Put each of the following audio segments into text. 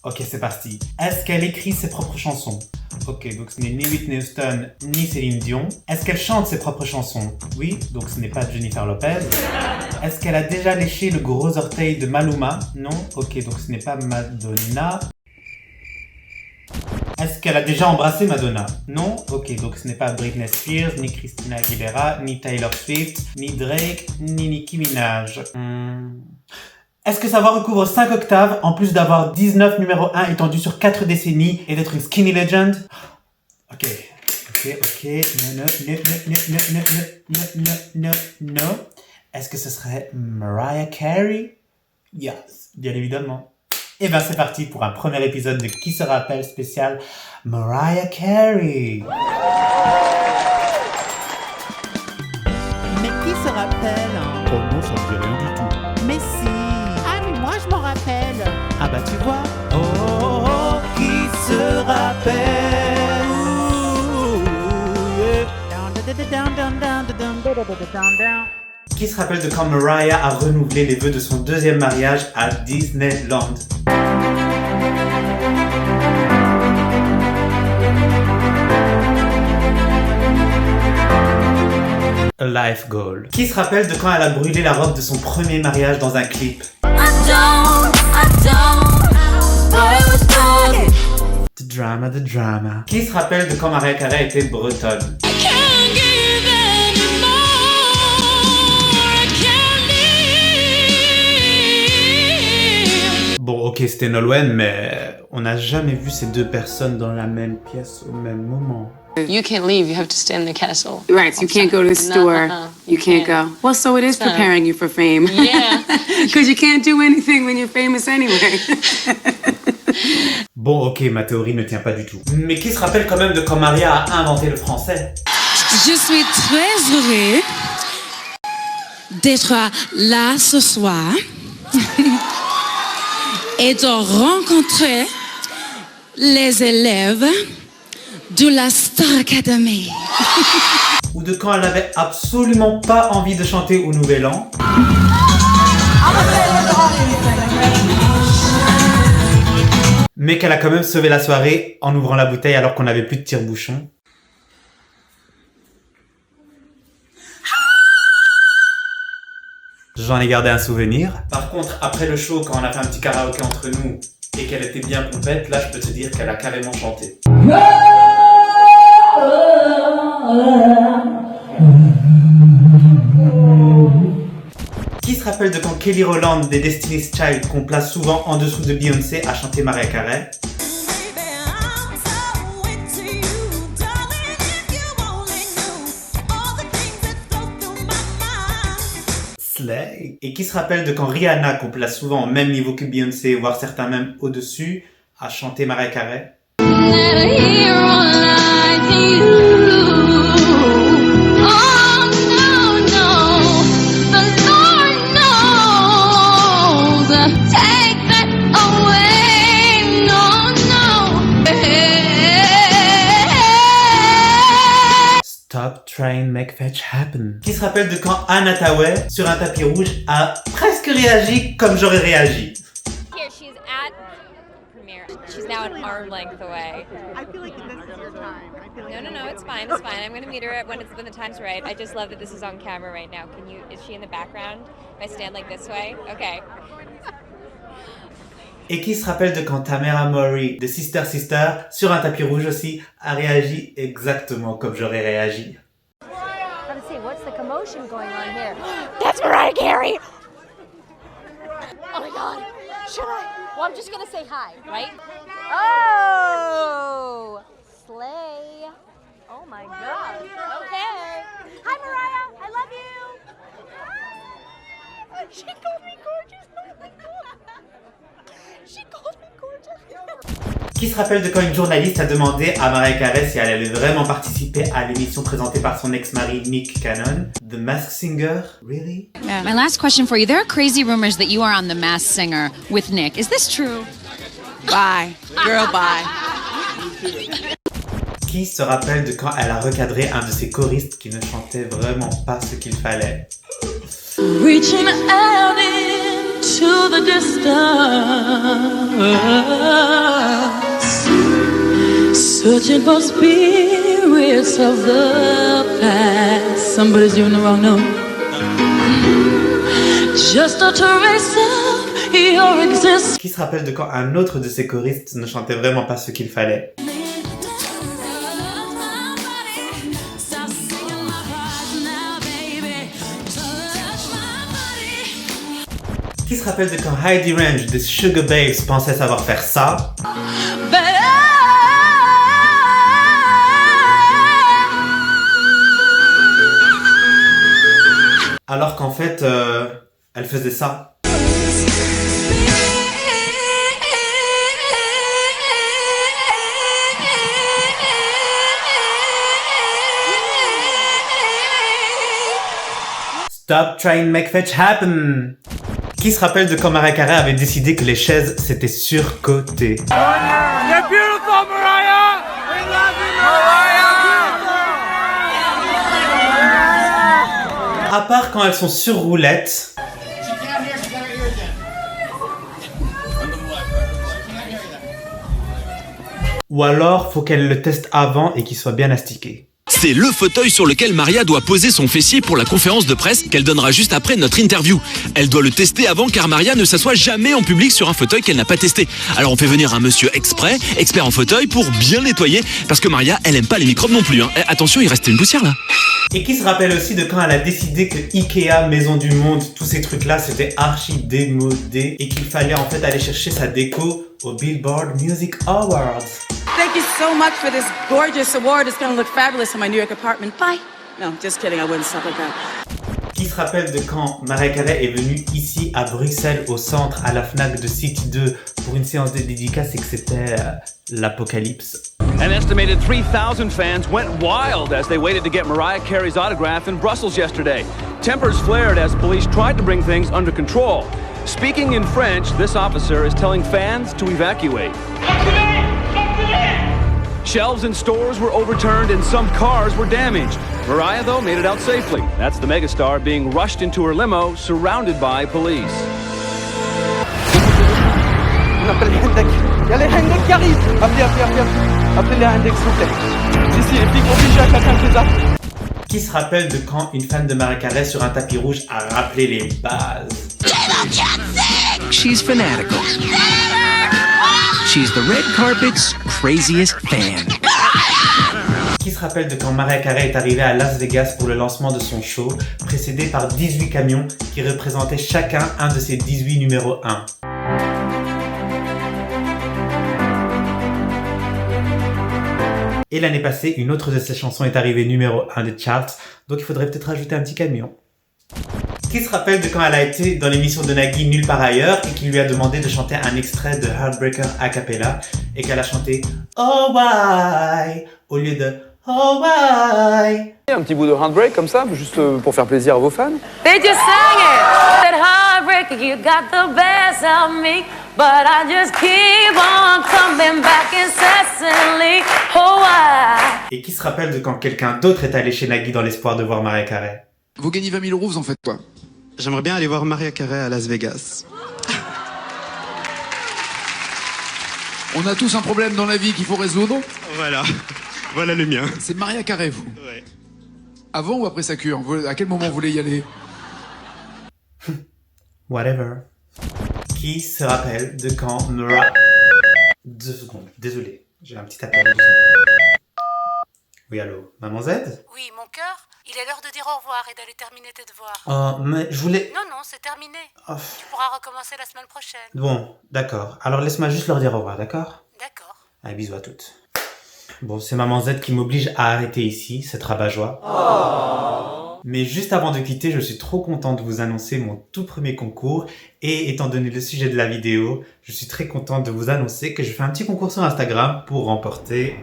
Ok, c'est parti. Est-ce qu'elle écrit ses propres chansons? Ok, donc ce n'est ni Whitney Houston, ni Céline Dion. Est-ce qu'elle chante ses propres chansons? Oui, donc ce n'est pas Jennifer Lopez. Est-ce qu'elle a déjà léché le gros orteil de Maluma? Non. Ok, donc ce n'est pas Madonna. Est-ce qu'elle a déjà embrassé Madonna? Non. Ok, donc ce n'est pas Britney Spears, ni Christina Aguilera, ni Taylor Swift, ni Drake, ni Nicki Minaj. Est-ce que sa voix recouvre 5 octaves, en plus d'avoir 19 numéro 1 étendus sur 4 décennies et d'être une skinny legend? Ok. No. Est-ce que ce serait Mariah Carey? Yes, bien évidemment. Et ben c'est parti pour un premier épisode de Qui se rappelle spécial Mariah Carey. Mais qui se rappelle? Oh non, ça me dit rien du tout. Mais si. Ah mais moi je m'en rappelle. Ah bah tu vois. Oh, qui se rappelle? Qui se rappelle de quand Mariah a renouvelé les vœux de son deuxième mariage à Disneyland? A life goal. Qui se rappelle de quand elle a brûlé la robe de son premier mariage dans un clip? The drama. Qui se rappelle de quand Mariah Carey était bretonne? Bon, ok, c'était Nolwenn, mais on n'a jamais vu ces deux personnes dans la même pièce au même moment. You can't leave, you have to stay in the castle. Right, so you can't go to the store. You can't go. Well, so it is preparing you for fame. Yeah. Because you can't do anything when you're famous anyway. Bon, ok, ma théorie ne tient pas du tout. Mais qui se rappelle quand même de quand Maria a inventé le français? Je suis très heureux d'être là ce soir et de rencontrer les élèves de la Star Academy. Ou de quand elle avait absolument pas envie de chanter au Nouvel An. Mais qu'elle a quand même sauvé la soirée en ouvrant la bouteille alors qu'on n'avait plus de tire-bouchon. J'en ai gardé un souvenir. Par contre, après le show, quand on a fait un petit karaoké entre nous et qu'elle était bien pompette, là, je peux te dire qu'elle a carrément chanté. Qui se rappelle de quand Kelly Rowland des Destiny's Child, qu'on place souvent en dessous de Beyoncé, a chanté Mariah Carey? Slay. Et qui se rappelle de quand Rihanna, qu'on place souvent au même niveau que Beyoncé, voire certains même au-dessus, a chanté Mariah Carey? Stop trying make fetch happen. Qui se rappelle de quand Anne Hathaway, sur un tapis rouge, a presque réagi comme j'aurais réagi? Here, she's at premiere. She's now an arm length away. I feel like this is your time. No, it's fine. I'm gonna meet her when the time's right. I just love that this is on camera right now. Is she in the background? If I stand like this way? Okay. Et qui se rappelle de quand Tamera Mowry de Sister Sister, sur un tapis rouge aussi, a réagi exactement comme j'aurais réagi? Let's see, what's the commotion going on here? That's Mariah Carey! Oh my god, should I? Well, I'm just gonna say hi, right? Oh! Slay! Oh my god, okay. Hi Mariah, I love you! She called me gorgeous, oh my god! She called me gorgeous! Qui se rappelle de quand une journaliste a demandé à Mariah Carey si elle allait vraiment participer à l'émission présentée par son ex-mari Nick Cannon, The Masked Singer? Really? Yeah. My last question for you. There are crazy rumors that you are on The Masked Singer with Nick. Is this true? Bye. Girl, bye. Qui se rappelle de quand elle a recadré un de ses choristes qui ne chantait vraiment pas ce qu'il fallait? Reaching out into into the distance, searching for spirits of the past. Somebody's doing the wrong note. Just a trace of your existence. Qui se rappelle de quand un autre de ses choristes ne chantait vraiment pas ce qu'il fallait? Qui se rappelle de quand Heidi Range de Sugar Babes pensait savoir faire ça? Alors qu'en fait, elle faisait ça. Stop trying to make fetch happen. Qui se rappelle de quand Mariah Carey avait décidé que les chaises c'était surcoté? You're beautiful, Mariah! We love you, Mariah! À part quand elles sont sur roulette. Ou alors faut qu'elle le teste avant et qu'il soit bien astiqué. C'est le fauteuil sur lequel Maria doit poser son fessier pour la conférence de presse qu'elle donnera juste après notre interview. Elle doit le tester avant car Maria ne s'assoit jamais en public sur un fauteuil qu'elle n'a pas testé. Alors on fait venir un monsieur exprès, expert en fauteuil, pour bien nettoyer parce que Maria, elle aime pas les microbes non plus. Hein. Attention, il reste une poussière là. Et qui se rappelle aussi de quand elle a décidé que Ikea, Maison du Monde, tous ces trucs-là, c'était archi démodé et qu'il fallait en fait aller chercher sa déco au Billboard Music Awards. Thank you so much for this gorgeous award. It's going to look fabulous in my New York apartment. Bye. No, just kidding. I wouldn't stop like that. Qui se rappelle de quand Mariah Carey est venue ici à Bruxelles, au centre, à la Fnac de City 2 pour une séance de dédicace et que c'était l'apocalypse. An estimated 3,000 fans went wild as they waited to get Mariah Carey's autograph in Brussels yesterday. Tempers flared as police tried to bring things under control. Speaking in French, this officer is telling fans to evacuate. Shelves in stores were overturned and some cars were damaged. Mariah, though, made it out safely. That's the megastar being rushed into her limo, surrounded by police. On appelle les Hendek. Il y a les Hendek qui arrivent. Appelez. Appelez les Hendek, s'il vous plaît. Ici, les flics obligés à quelqu'un qui les a. Qui se rappelle de quand une fan de Mariah Carey sur un tapis rouge a rappelé les bases? She's fanatical. She's the red carpet's craziest fan. Qui se rappelle de quand Mariah Carey est arrivée à Las Vegas pour le lancement de son show, précédé par 18 camions qui représentaient chacun un de ses 18 numéros 1. Et l'année passée, une autre de ses chansons est arrivée numéro 1 des charts, donc il faudrait peut-être rajouter un petit camion. Qui se rappelle de quand elle a été dans l'émission de Nagui Nulle part ailleurs et qu'il lui a demandé de chanter un extrait de Heartbreaker a cappella et qu'elle a chanté Oh why au lieu de Oh why. Un petit bout de Heartbreak comme ça, juste pour faire plaisir à vos fans. They just sang it. That heartbreaker, you got the best of me, but I just keep on coming back incessantly. Oh why. Et qui se rappelle de quand quelqu'un d'autre est allé chez Nagui dans l'espoir de voir Mariah Carey? Vous gagnez 20 000 €, vous en faites quoi? J'aimerais bien aller voir Mariah Carey à Las Vegas. On a tous un problème dans la vie qu'il faut résoudre. Voilà, voilà le mien. C'est Mariah Carey, vous? Ouais. Avant ou après sa cure? À quel moment vous voulez y aller? Whatever. Qui se rappelle de quand Mariah... 2 secondes, désolé, j'ai un petit appel. Oui, allô, Maman Z? Oui, mon cœur, il est l'heure de dire au revoir et d'aller terminer tes devoirs. Oh, mais je voulais... Non, c'est terminé. Oh. Tu pourras recommencer la semaine prochaine. Bon, d'accord. Alors laisse-moi juste leur dire au revoir, d'accord? D'accord. Allez, bisous à toutes. Bon, c'est Maman Z qui m'oblige à arrêter ici, cette rabat-joie. Oh. Mais juste avant de quitter, je suis trop content de vous annoncer mon tout premier concours. Et étant donné le sujet de la vidéo, je suis très content de vous annoncer que je fais un petit concours sur Instagram pour remporter...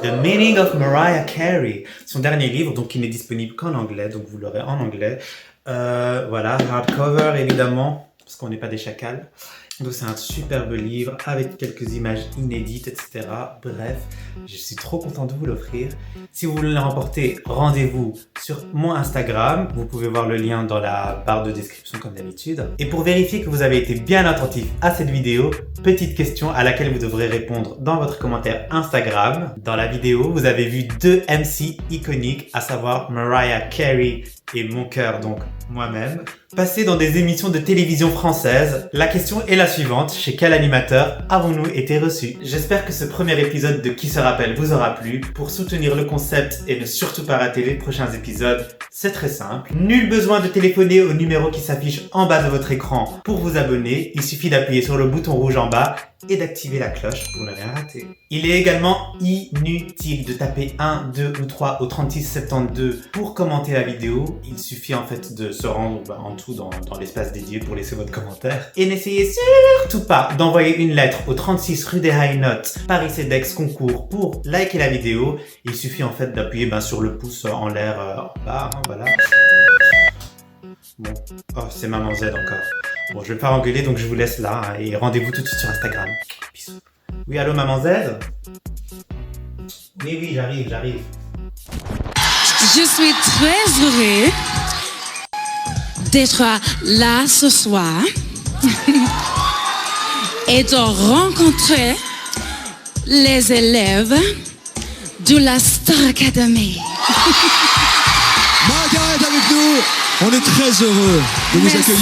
The Meaning of Mariah Carey, son dernier livre, donc il n'est disponible qu'en anglais, donc vous l'aurez en anglais. Voilà, hardcover évidemment, parce qu'on n'est pas des chacals. Donc c'est un superbe livre avec quelques images inédites, etc. Bref, je suis trop content de vous l'offrir. Si vous voulez le remporter, rendez-vous sur mon Instagram. Vous pouvez voir le lien dans la barre de description comme d'habitude. Et pour vérifier que vous avez été bien attentif à cette vidéo, petite question à laquelle vous devrez répondre dans votre commentaire Instagram. Dans la vidéo, vous avez vu 2 MC iconiques, à savoir Mariah Carey et mon cœur, donc moi-même, passer dans des émissions de télévision françaises. La question est la suivante: chez quel animateur avons-nous été reçus? J'espère que ce premier épisode de Qui se rappelle vous aura plu. Pour soutenir le concept et ne surtout pas rater les prochains épisodes, c'est très simple. Nul besoin de téléphoner au numéro qui s'affiche en bas de votre écran pour vous abonner. Il suffit d'appuyer sur le bouton rouge en bas et d'activer la cloche pour ne rien rater. Il est également inutile de taper 1, 2 ou 3 au 3672 pour commenter la vidéo. Il suffit en fait de se rendre en tout dans l'espace dédié pour laisser votre commentaire. Et n'essayez surtout pas d'envoyer une lettre au 36 rue des High Notes, Paris CEDEX concours pour liker la vidéo. Il suffit en fait d'appuyer sur le pouce en l'air en bas, hein, voilà. Bon, oh c'est Maman Z encore. Bon, je vais pas engueuler, donc je vous laisse là, hein, et rendez-vous tout de suite sur Instagram. Bisous. Oui, allô Maman Z? Oui, j'arrive. Je suis très heureux d'être là ce soir et de rencontrer les élèves de la Star Academy. Margaret avec nous, on est très heureux de vous accueillir.